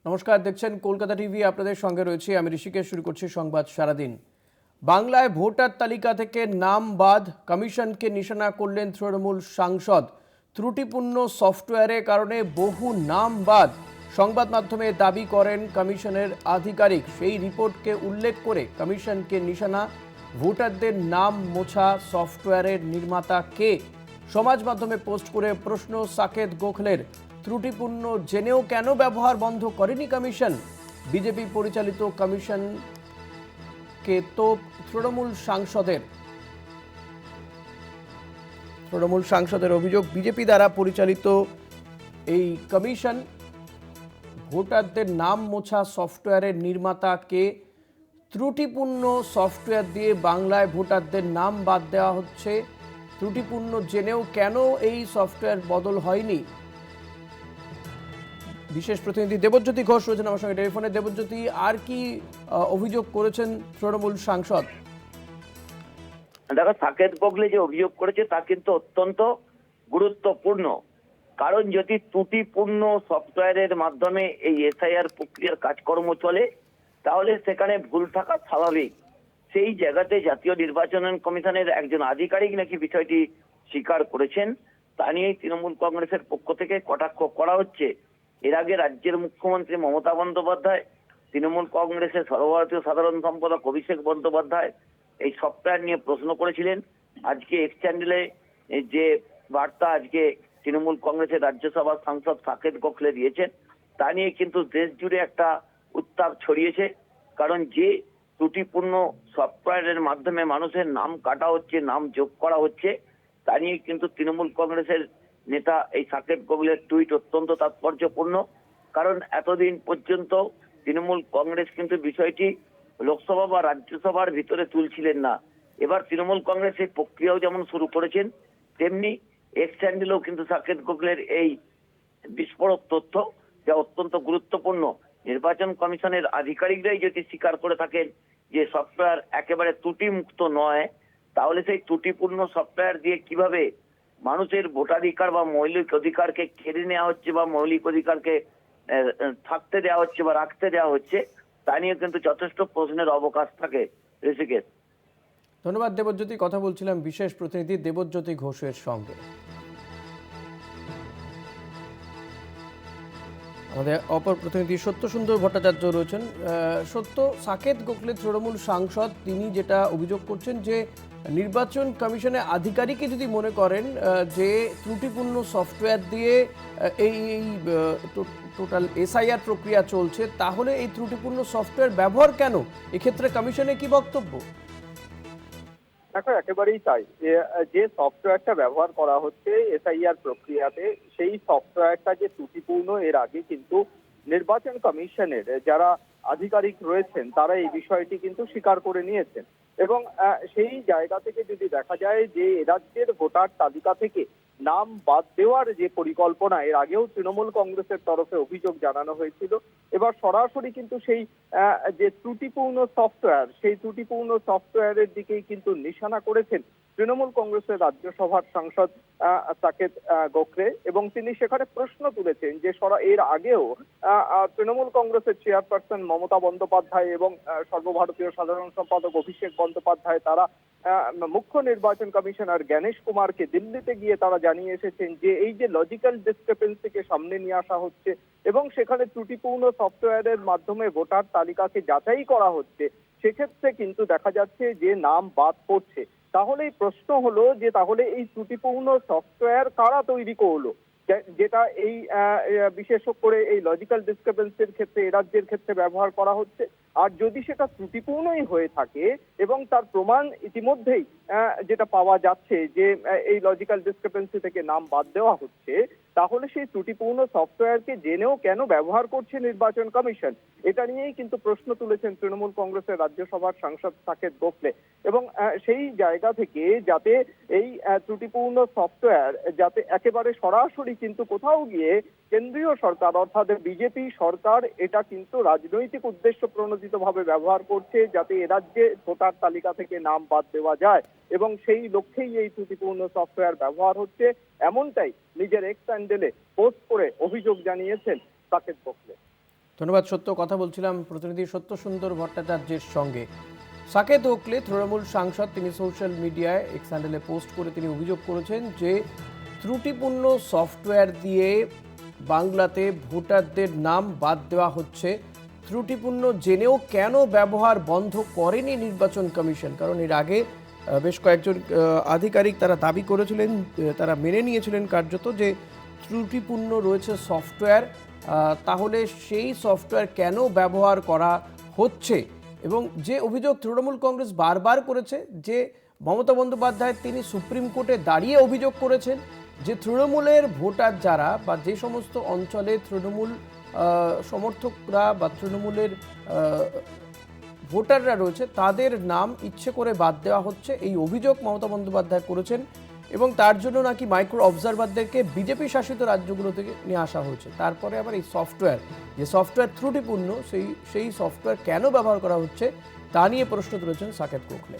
নমস্কার, দেখছেন কলকাতা টিভি। আপনাদের সঙ্গে রয়েছে আমি ঋষিকেশ। শুরু করছি সংবাদ সারাদিন। বাংলায় ভোটার তালিকা থেকে নাম বাদ, কমিশনকে নিশানা করলেন তৃণমূল সাংসদ। ত্রুটিপূর্ণ সফটওয়্যারের কারণে বহু নাম বাদ সংবাদ মাধ্যমে দাবি করেন কমিশনের আধিকারিক। সেই রিপোর্টকে উল্লেখ করে কমিশনকে নিশানা। ভোটারদের নাম মোছা সফটওয়্যারের নির্মাতা কে? সমাজ মাধ্যমে পোস্ট করে প্রশ্ন সাকেত গোখলের। ত্রুটিপূর্ণ জেনেও কেন ব্যবহার বন্ধ করেনি কমিশন? বিজেপি পরিচালিত কমিশনকে তোপ তৃণমূল সাংসদের অভিযোগ, বিজেপি দ্বারা পরিচালিত এই কমিশন ভোটারদের নাম মোছা সফটওয়্যারের নির্মাতা কে? ত্রুটিপূর্ণ সফটওয়্যার দিয়ে বাংলায় ভোটারদের নাম বাদ দেওয়া হচ্ছে। ত্রুটিপূর্ণ জেনেও কেন এই সফটওয়্যার বদল হয়নি? বিশেষ প্রতিনিধি দেবজ্যোতি ঘোষ রয়েছেন আমার সঙ্গে টেলিফোনে। দেবজ্যোতি, আর কি অভিযোগ করেছেন তৃণমূল সাংসদ? দেখো, সাকেত গোখলে যে অভিযোগ করেছে তা কিন্তু অত্যন্ত গুরুত্বপূর্ণ। কারণ যদি ত্রুটিপূর্ণ সফটওয়্যারের মাধ্যমে এই এসআইআর প্রক্রিয়ার কাজকর্ম চলে, তাহলে সেখানে ভুল থাকা স্বাভাবিক। সেই জায়গাতে জাতীয় নির্বাচন কমিশনের একজন আধিকারিক নাকি বিষয়টি স্বীকার করেছেন। তা নিয়েই তৃণমূল কংগ্রেসের পক্ষ থেকে কটাক্ষ করা হচ্ছে। এর আগে রাজ্যের মুখ্যমন্ত্রী মমতা বন্দ্যোপাধ্যায়, তৃণমূল কংগ্রেসের সর্বভারতীয় সাধারণ সম্পাদক অভিষেক বন্দ্যোপাধ্যায় এই সফটওয়্যার নিয়ে প্রশ্ন করেছিলেন। আজকে এক্স চ্যানেলে যে বার্তা আজকে তৃণমূল কংগ্রেসের রাজ্যসভার সাংসদ সাকেত গোখলে দিয়েছেন, তা নিয়ে কিন্তু দেশ জুড়ে একটা উত্তাপ ছড়িয়েছে। কারণ যে ত্রুটিপূর্ণ সফটওয়্যারের মাধ্যমে মানুষের নাম কাটা হচ্ছে, নাম যোগ করা হচ্ছে, তা নিয়ে কিন্তু তৃণমূল কংগ্রেসের নেতা এই সাকেত গোখলের টুইট অত্যন্ত তাৎপর্যপূর্ণ। কারণ এতদিন পর্যন্ত তৃণমূল কংগ্রেস কিন্তু বিষয়টি লোকসভা বা রাজ্যসভার ভিতরে তুলছিলেন না। এবার তৃণমূল কংগ্রেস এই প্রক্রিয়াও যেমন শুরু করেছেন, তেমনি এক্স হ্যান্ডেলেও কিন্তু সাকেত গোখলের এই বিস্ফোরক তথ্য, যা অত্যন্ত গুরুত্বপূর্ণ। নির্বাচন কমিশনের আধিকারিকরাই যদি স্বীকার করে থাকেন যে সফটওয়্যার একেবারে ত্রুটিমুক্ত নয়, তাহলে সেই ত্রুটিপূর্ণ সফটওয়্যার দিয়ে কিভাবে মানুষের ভোটাধিকার বা মৌলিক অধিকারকে কেড়ে নেওয়া হচ্ছে বা মৌলিক অধিকারকে থাকতে দেওয়া হচ্ছে বা রাখতে দেওয়া হচ্ছে, তা নিয়ে কিন্তু যথেষ্ট প্রশ্নের অবকাশ থাকে। ঋষিকেশ। ধন্যবাদ দেবজ্যোতি। কথা বলছিলাম বিশেষ প্রতিনিধি দেবজ্যোতি ঘোষের সঙ্গে। আমাদের অপর প্রতিনিধি সত্য সুন্দর ভট্টাচার্য রয়েছেন। সত্য, সাকেত গোখলে তৃণমূল সাংসদ, তিনি যেটা অভিযোগ করছেন যে নির্বাচন কমিশনের আধিকারিকই যদি মনে করেন যে ত্রুটিপূর্ণ সফটওয়্যার দিয়ে এই এই টোটাল এসআইআর প্রক্রিয়া চলছে, তাহলে এই ত্রুটিপূর্ণ সফটওয়্যার ব্যবহার কেন? এক্ষেত্রে কমিশনের কি বক্তব্য? দেখো, একেবারেই তাই। যে সফটওয়্যারটা ব্যবহার করা হচ্ছে এসআইআর প্রক্রিয়াতে, সেই সফটওয়্যারটা যে ত্রুটিপূর্ণ, এর আগে কিন্তু নির্বাচন কমিশনের যারা আধিকারিক রয়েছেন তারা এই বিষয়টি কিন্তু স্বীকার করে নিয়েছেন। এবং সেই জায়গা থেকে যদি দেখা যায় যে রাজ্যের ভোটার তালিকা থেকে নাম বাদ দেওয়ার যে পরিকল্পনা, এর আগেও তৃণমূল কংগ্রেসের তরফে অভিযোগ জানানো হয়েছিল। এবার সরাসরি কিন্তু সেই যে ত্রুটিপূর্ণ সফটওয়্যার, সেই ত্রুটিপূর্ণ সফটওয়্যারের দিকেই কিন্তু নিশানা করেছেন তৃণমূল কংগ্রেসের রাজ্যসভার সাংসদ সাকেত গোখলে। এবং তিনি সেখানে প্রশ্ন তুলেছেন যে এর আগেও তৃণমূল কংগ্রেসের চেয়ারপারসন মমতা বন্দ্যোপাধ্যায় এবং সর্বভারতীয় সাধারণ সম্পাদক অভিষেক বন্দ্যোপাধ্যায় তারা মুখ্য নির্বাচন কমিশনার জ্ঞানেশ কুমারকে দিল্লিতে গিয়ে তারা জানিয়ে এসেছেন যে এই যে লজিক্যাল ডিসক্রিপেন্সিকে সামনে নিয়ে আসা হচ্ছে এবং সেখানে ত্রুটিপূর্ণ সফটওয়্যারের মাধ্যমে ভোটার তালিকাকে যাচাই করা হচ্ছে, সেক্ষেত্রে কিন্তু দেখা যাচ্ছে যে নাম বাদ পড়ছে। তাহলে প্রশ্ন হলো যে তাহলে এই ত্রুটিপূর্ণ সফটওয়্যার কারা তৈরি করলো, যেটা এই বিশেষ করে এই লজিক্যাল ডিসক্রিপেন্সির ক্ষেত্রে এ রাজ্যের ক্ষেত্রে ব্যবহার করা হচ্ছে। আর যদি সেটা ত্রুটিপূর্ণই হয়ে থাকে এবং তার প্রমাণ ইতিমধ্যেই যেটা পাওয়া যাচ্ছে যে এই লজিক্যাল ডিসক্রিপেন্সি থেকে নাম বাদ দেওয়া হচ্ছে, তাহলে সেই ত্রুটিপূর্ণ সফটওয়্যারকে জেনেও কেন ব্যবহার করছে নির্বাচন কমিশন? এটা নিয়েই কিন্তু প্রশ্ন তুলেছেন তৃণমূল কংগ্রেসের রাজ্যসভার সাংসদ সাকেত গোখলে। এবং সেই জায়গা থেকে যাতে এই ত্রুটিপূর্ণ সফটওয়্যার যাতে একেবারে সরাসরি কিন্তু কোথাও গিয়ে কেন্দ্রীয় সরকার অর্থাৎ বিজেপি সরকার এটা কিন্তু রাজনৈতিক উদ্দেশ্য প্রণোদিতভাবে ব্যবহার করছে, যাতে এ রাজ্যে ভোটার তালিকা থেকে নাম বাদ দেওয়া যায় এবং সেই লক্ষ্যেই এই ত্রুটিপূর্ণ সফটওয়্যার ব্যবহার হচ্ছে, এমনটাই নিজের এক্স হ্যান্ডেলে পোস্ট করে অভিযোগ জানিয়েছেন সাকেত গোখলে। ধন্যবাদ সত্য। কথা বলছিলাম প্রতিনিধি সত্য সুন্দর ভট্টাচার্যের সঙ্গে। সাকেত গোখলে তৃণমূল সাংসদ, তিনি সোশ্যাল মিডিয়ায় এক্স হ্যান্ডেলে পোস্ট করে তিনি অভিযোগ করেছেন যে ত্রুটিপূর্ণ সফটওয়্যার দিয়ে বাংলাতে ভোটারদের নাম বাদ দেওয়া হচ্ছে। ত্রুটিপূর্ণ জেনেও কেন ব্যবহার বন্ধ করেনি নির্বাচন কমিশন? কারণ এর আগে বেশ কয়েকজন আধিকারিক তারা দাবি করেছিলেন, তারা মেনে নিয়েছিলেন কার্যত যে ত্রুটিপূর্ণ রয়েছে সফটওয়্যার, তাহলে সেই সফটওয়্যার কেন ব্যবহার করা হচ্ছে। এবং যে অভিযোগ তৃণমূল কংগ্রেস বারবার করেছে যে মমতা বন্দ্যোপাধ্যায় তিনি সুপ্রিম কোর্টে দাঁড়িয়ে অভিযোগ করেছেন যে তৃণমূলের ভোটার যারা বা যে সমস্ত অঞ্চলে তৃণমূল সমর্থকরা বা তৃণমূলের ভোটাররা রয়েছে তাদের নাম ইচ্ছে করে বাদ দেওয়া হচ্ছে, এই অভিযোগ মমতা বন্দ্যোপাধ্যায় করেছেন। এবং তার জন্য নাকি মাইক্রো অবজারভারদেরকে বিজেপি শাসিত রাজ্যগুলো থেকে নিয়ে আসা হয়েছে। তারপরে আবার এই সফটওয়্যার, যে সফটওয়্যার ত্রুটিপূর্ণ, সেই সফটওয়্যার কেন ব্যবহার করা হচ্ছে তা নিয়ে প্রশ্ন তুলেছেন সাকেত গোখলে।